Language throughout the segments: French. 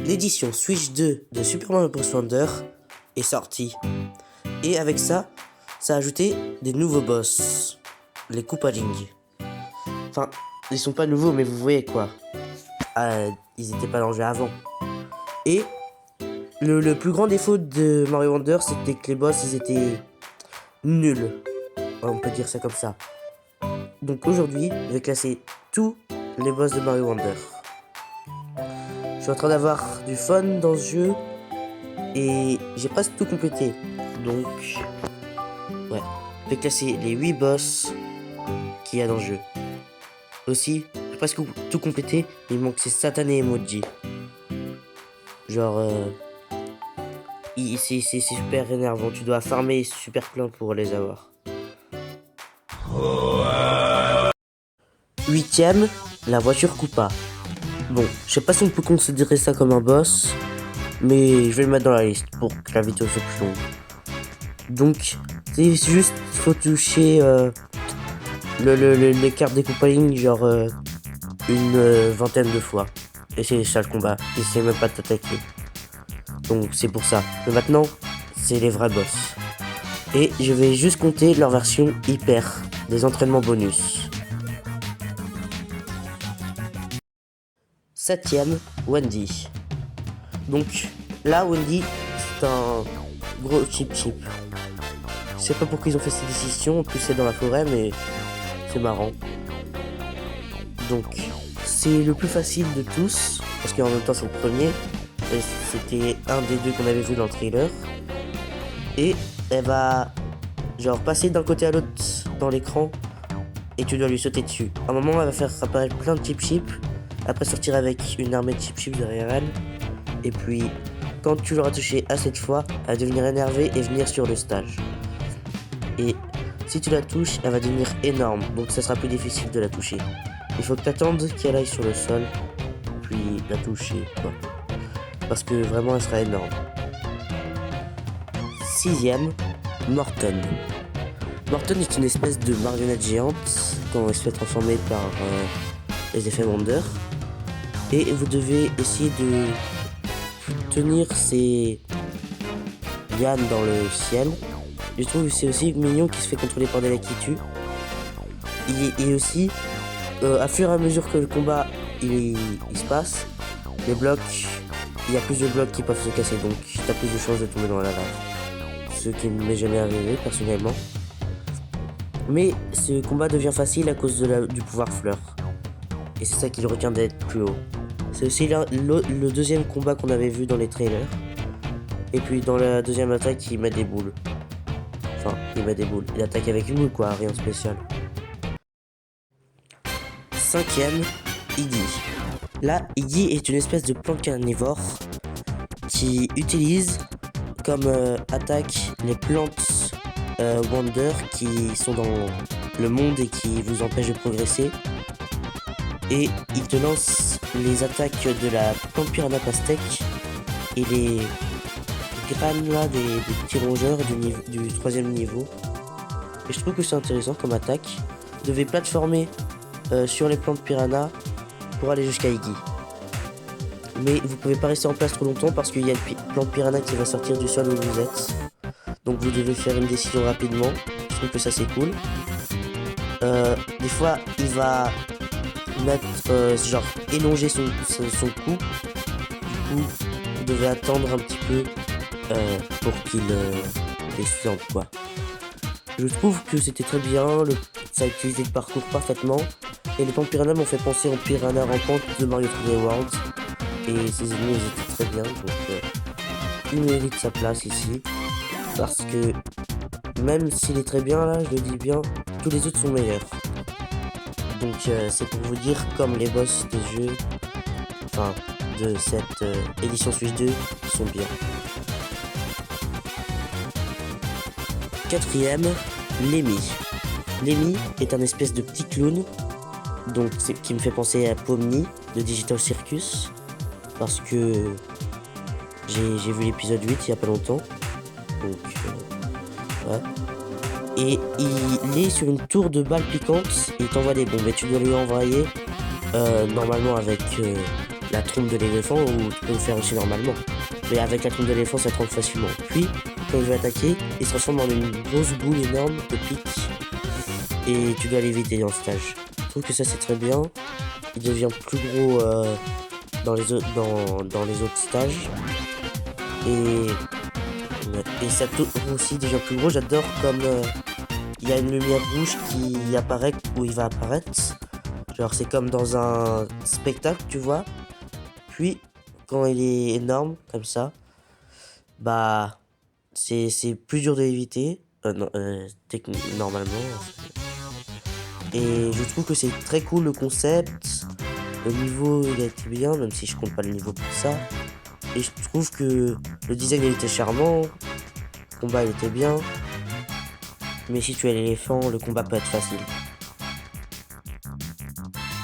l'édition Switch 2 de Super Mario Bros. Wonder est sortie. Et avec ça, ça a ajouté des nouveaux boss, les Koopalings. Enfin, ils sont pas nouveaux, mais vous voyez quoi. Ils étaient pas dans le jeu avant. Et le plus grand défaut de Mario Wonder, c'était que les boss, ils étaient nuls. On peut dire ça comme ça. Donc aujourd'hui, je vais classer tous les boss de Mario Wonder. Je suis en train d'avoir du fun dans ce jeu et j'ai presque tout complété. Donc, ouais, je vais classer les 8 boss qu'il y a dans le jeu. Aussi, j'ai presque tout complété, il manque ces satanés emoji. Genre, c'est super énervant, tu dois farmer super plein pour les avoir. 8ème, la voiture Koopa. Bon, je sais pas si on peut considérer ça comme un boss, mais je vais le mettre dans la liste pour que la vidéo soit plus longue. Donc, c'est juste, il faut toucher les cartes des Koopalings genre une vingtaine de fois. Et c'est ça le combat, ils essaient même pas de t'attaquer. Donc c'est pour ça. Mais maintenant, c'est les vrais boss. Et je vais juste compter leur version hyper, des entraînements bonus. 7ème, Wendy. Donc là, Wendy, c'est un gros chip. Je sais pas pourquoi ils ont fait cette décision, en plus c'est dans la forêt, mais c'est marrant. Donc c'est le plus facile de tous, parce qu'en même temps c'est le premier. Et c'était un des deux qu'on avait vu dans le trailer. Et elle va genre passer d'un côté à l'autre dans l'écran et tu dois lui sauter dessus. À un moment elle va faire apparaître plein de chips, après sortir avec une armée de chips derrière elle. Et puis quand tu l'auras touché à cette fois, elle va devenir énervée et venir sur le stage. Et si tu la touches, elle va devenir énorme, donc ça sera plus difficile de la toucher. Il faut que tu attendes qu'elle aille sur le sol, puis la toucher, quoi. Parce que vraiment elle sera énorme. 6ème, Morton. Morton est une espèce de marionnette géante quand elle se fait transformer par les effets Wonder. Et vous devez essayer de tenir ses lianes dans le ciel. Je trouve que c'est aussi mignon qui se fait contrôler par des lacs qui tuent. Et aussi, à fur et à mesure que le combat il se passe, les blocs, il y a plus de blocs qui peuvent se casser, donc tu as plus de chances de tomber dans la lave. Ce qui ne m'est jamais arrivé personnellement. Mais ce combat devient facile à cause du pouvoir fleur. Et c'est ça qui le retient d'être plus haut. C'est aussi le deuxième combat qu'on avait vu dans les trailers. Et puis dans la deuxième attaque, il met des boules. Enfin, il met des boules. Il attaque avec une boule quoi, rien de spécial. 5ème, Iggy. Là, Iggy est une espèce de plante carnivore qui utilise comme attaque les plantes Wonder qui sont dans le monde et qui vous empêchent de progresser. Et il te lance les attaques de la plante piranha pastèque et les graines là des petits rongeurs du 3ème niveau. Et je trouve que c'est intéressant comme attaque. Vous devez plateformer sur les plantes piranha pour aller jusqu'à Iggy. Mais vous pouvez pas rester en place trop longtemps parce qu'il y a une plante piranha qui va sortir du sol où vous êtes. Donc vous devez faire une décision rapidement. Je trouve que ça c'est cool. Des fois il va mettre genre élonger son cou. Du coup vous devez attendre un petit peu pour qu'il descende quoi. Je trouve que c'était très bien, ça a utilisé le parcours parfaitement. Et les plantes piranha m'ont fait penser aux piranha rampantes de Mario 3D World. Et ces ennemis ils étaient très bien, donc il mérite sa place ici. Parce que même s'il est très bien là, je le dis bien, tous les autres sont meilleurs. Donc c'est pour vous dire comme les boss des jeux, enfin de cette édition Switch 2 sont bien. 4ème, Lemmy. Lemmy est un espèce de petit clown, donc qui me fait penser à Pomni de Digital Circus, parce que j'ai vu l'épisode 8 il y a pas longtemps, donc ouais. Et il est sur une tour de balles piquantes et il t'envoie des bombes et tu dois lui envoyer normalement avec la trompe de l'éléphant ou tu peux le faire aussi normalement. Mais avec la trompe de l'éléphant, ça trompe facilement. Puis, quand il veut attaquer, il se transforme en une grosse boule énorme de pique. Et tu dois l'éviter dans le stage. Je trouve que ça c'est très bien. Il devient plus gros dans les autres stages. Et ça aussi devient plus gros. J'adore comme il y a une lumière rouge qui apparaît où il va apparaître. Genre c'est comme dans un spectacle, tu vois. Puis quand il est énorme comme ça, bah c'est plus dur de l'éviter normalement. Et je trouve que c'est très cool le concept. Le niveau il a été bien, même si je compte pas le niveau pour ça. Et je trouve que le design il était charmant. Le combat il était bien. Mais si tu as l'éléphant, le combat peut être facile.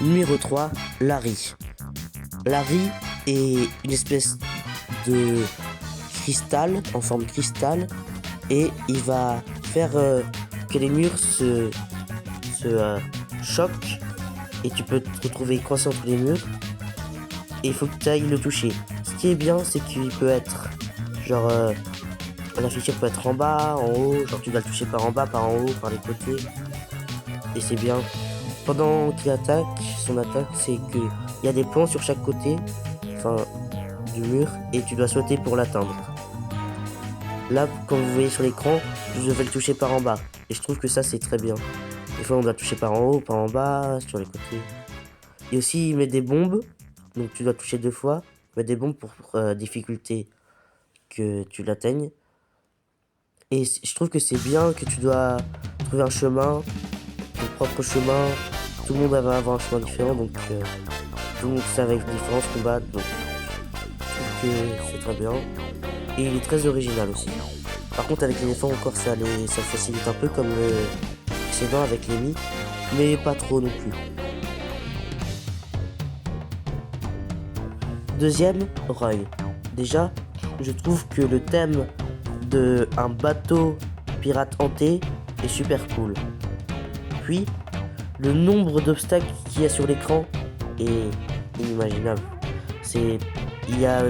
Numéro 3, Larry. Larry est une espèce de cristal, en forme de cristal. Et il va faire que les murs se choquent. Et tu peux te retrouver coincé entre les murs. Et il faut que tu ailles le toucher. Ce qui est bien, c'est qu'il peut être genre la fissure peut être en bas, en haut, genre tu dois le toucher par en bas, par en haut, par les côtés. Et c'est bien. Pendant qu'il attaque, son attaque, c'est que il y a des plans sur chaque côté, enfin du mur, et tu dois sauter pour l'atteindre. Là, comme vous voyez sur l'écran, je vais le toucher par en bas. Et je trouve que ça c'est très bien. Des fois on doit toucher par en haut, par en bas, sur les côtés. Et aussi il met des bombes, donc tu dois toucher 2 fois. Il met des bombes pour difficulté que tu l'atteignes. Et je trouve que c'est bien que tu dois trouver un chemin, ton propre chemin. Tout le monde va avoir un chemin différent, donc tout le monde sait avec différents combats. Donc je trouve que c'est très bien. Et il est très original aussi. Par contre avec l'éléphant encore ça facilite un peu comme le précédent avec Lemmy, mais pas trop non plus. Deuxième, Roy. Déjà, je trouve que le thème de un bateau pirate hanté est super cool. Puis, le nombre d'obstacles qu'il y a sur l'écran est inimaginable. Il y a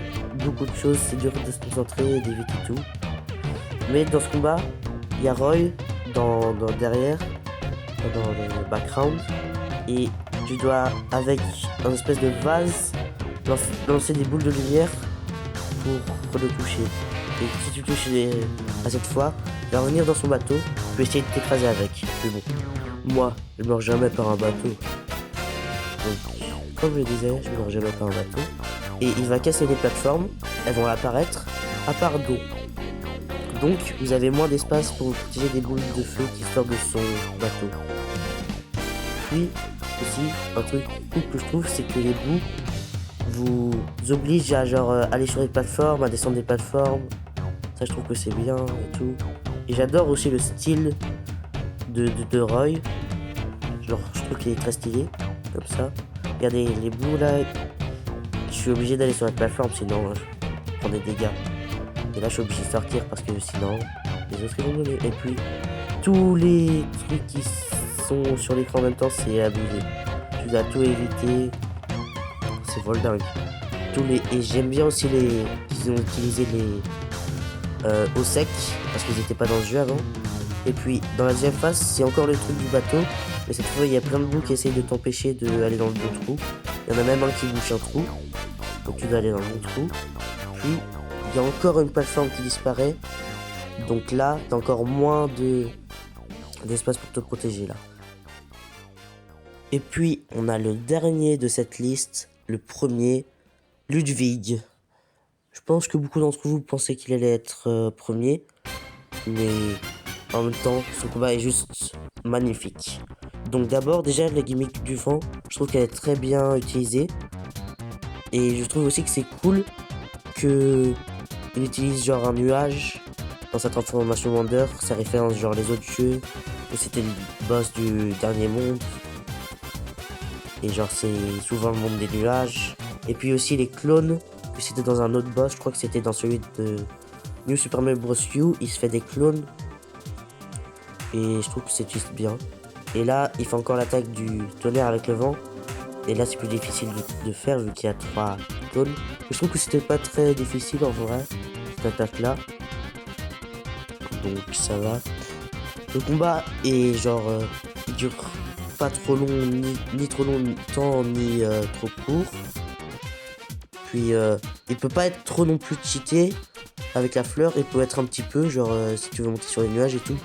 beaucoup de choses, c'est dur de se concentrer et d'éviter tout. Mais dans ce combat, il y a Roy derrière, dans le background, et tu dois, avec un espèce de vase, lancer des boules de lumière pour le toucher. Et si tu touches à cette fois, il va revenir dans son bateau, tu peux essayer de t'écraser avec. Mais bon, moi, je meurs jamais par un bateau. Donc, comme je le disais, je meurs jamais par un bateau. Et il va casser les plateformes, elles vont apparaître à part d'eau. Donc, vous avez moins d'espace pour protéger des boules de feu qui sortent de son bateau. Puis, aussi, un truc cool que je trouve, c'est que les bouts vous obligent à aller sur les plateformes, à descendre des plateformes. Ça, je trouve que c'est bien et tout. Et j'adore aussi le style de Roy. Genre, je trouve qu'il est très stylé, comme ça. Regardez les bouts là. Je suis obligé d'aller sur la plateforme, sinon je prends des dégâts. Et là, je suis obligé de sortir parce que sinon, les autres ils vont donner. Et puis, tous les trucs qui sont sur l'écran en même temps, c'est abusé. Tu dois tout éviter. C'est vol dingue. Et j'aime bien aussi qu'ils ont utilisé les au sec parce qu'ils n'étaient pas dans le jeu avant. Et puis dans la deuxième phase, c'est encore le truc du bateau, mais cette fois il y a plein de bouts qui essayent de t'empêcher d'aller dans le bon trou. Il y en a même un qui bouche un trou, donc tu dois aller dans le bon trou. Puis il y a encore une plateforme qui disparaît, donc là t'as encore moins d'espace pour te protéger là. Et puis on a le dernier de cette liste, le premier, Ludwig. Je pense que beaucoup d'entre vous pensaient qu'il allait être premier, mais en même temps, ce combat est juste magnifique. Donc d'abord, déjà, la gimmick du vent, je trouve qu'elle est très bien utilisée. Et je trouve aussi que c'est cool qu'il utilise genre un nuage dans sa transformation Wonder. Ça référence genre les autres jeux, où c'était le boss du dernier monde. Et genre c'est souvent le monde des nuages. Et puis aussi les clones, que c'était dans un autre boss, je crois que c'était dans celui de New Super Mario Bros. U, il se fait des clones. Et je trouve que c'est juste bien. Et là, il fait encore l'attaque du tonnerre avec le vent. Et là c'est plus difficile de faire vu qu'il y a 3 clones. Mais je trouve que c'était pas très difficile en vrai, cette attaque là. Donc ça va. Le combat est genre il dure pas trop long, ni trop longtemps, ni trop court. Puis il peut pas être trop non plus cheaté avec la fleur, il peut être un petit peu, genre si tu veux monter sur les nuages et tout.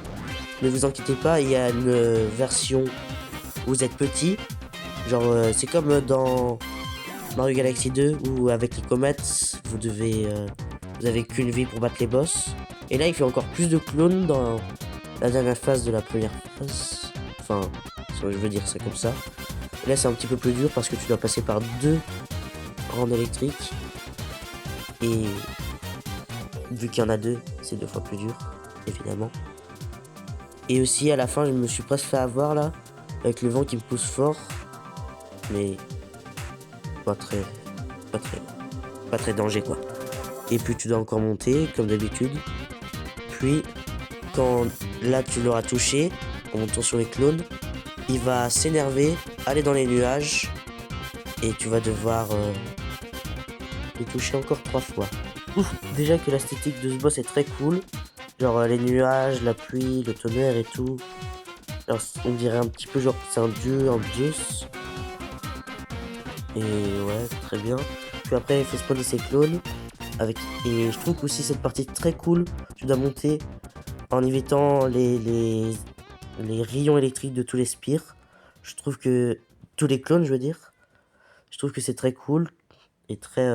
Ne vous inquiétez pas, il y a une version où vous êtes petit. Genre c'est comme dans Mario Galaxy 2 où avec les comètes, vous avez qu'une vie pour battre les boss. Et là il fait encore plus de clones dans la dernière phase de la première phase. Enfin, je veux dire ça comme ça. Et là c'est un petit peu plus dur parce que tu dois passer par 2 grandes électriques. Et vu qu'il y en a 2, c'est 2 fois plus dur, évidemment. Et aussi à la fin je me suis presque fait avoir là, avec le vent qui me pousse fort. Mais pas très danger quoi. Et puis tu dois encore monter comme d'habitude. Puis quand là tu l'auras touché en montant sur les clones, il va s'énerver, aller dans les nuages et tu vas devoir le toucher encore 3 fois. Ouf, déjà que l'esthétique de ce boss est très cool, genre les nuages, la pluie, le tonnerre et tout. Alors on dirait un petit peu genre c'est un dieu, un dieu. Et ouais, très bien. Puis après, il fait spawner ses clones. Et je trouve aussi cette partie très cool. Tu dois monter en évitant les rayons électriques de tous les spires. Je trouve que... Tous les clones, je veux dire. Je trouve que c'est très cool. Et très...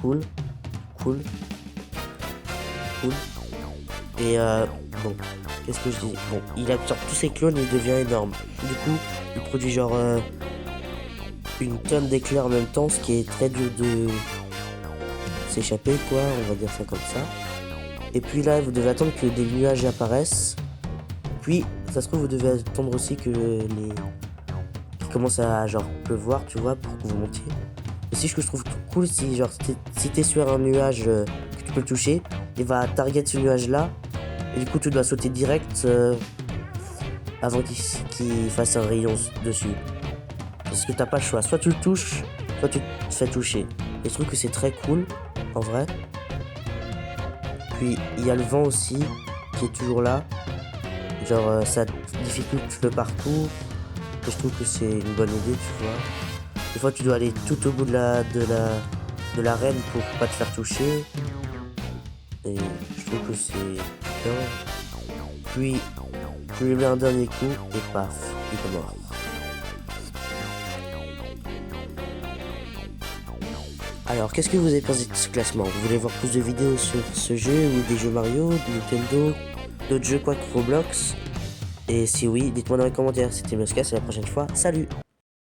Cool. Et bon, qu'est-ce que je dis? Bon, il absorbe tous ses clones et il devient énorme. Du coup, il produit genre... une tonne d'éclairs en même temps, ce qui est très dur de s'échapper quoi, on va dire ça comme ça. Et puis là vous devez attendre que des nuages apparaissent. Puis ça se trouve vous devez attendre aussi que qu'il commence à genre pleuvoir, tu vois, pour que vous montiez. Et si ce que je trouve cool, si genre si t'es sur un nuage que tu peux le toucher, il va target ce nuage là. Et du coup tu dois sauter direct avant qu'il fasse un rayon dessus. Parce que t'as pas le choix, soit tu le touches, soit tu te fais toucher. Et je trouve que c'est très cool, en vrai. Puis il y a le vent aussi, qui est toujours là. Genre ça difficulte le parcours. Et je trouve que c'est une bonne idée, tu vois. Des fois tu dois aller tout au bout de l'arène pour pas te faire toucher. Et je trouve que c'est bien. Puis tu lui mets un dernier coup et paf, il est mort. Alors, qu'est-ce que vous avez pensé de ce classement? Vous voulez voir plus de vidéos sur ce jeu ou des jeux Mario, de Nintendo, d'autres jeux quoi que Roblox? Et si oui, dites-moi dans les commentaires. C'était Mosca, c'est la prochaine fois. Salut!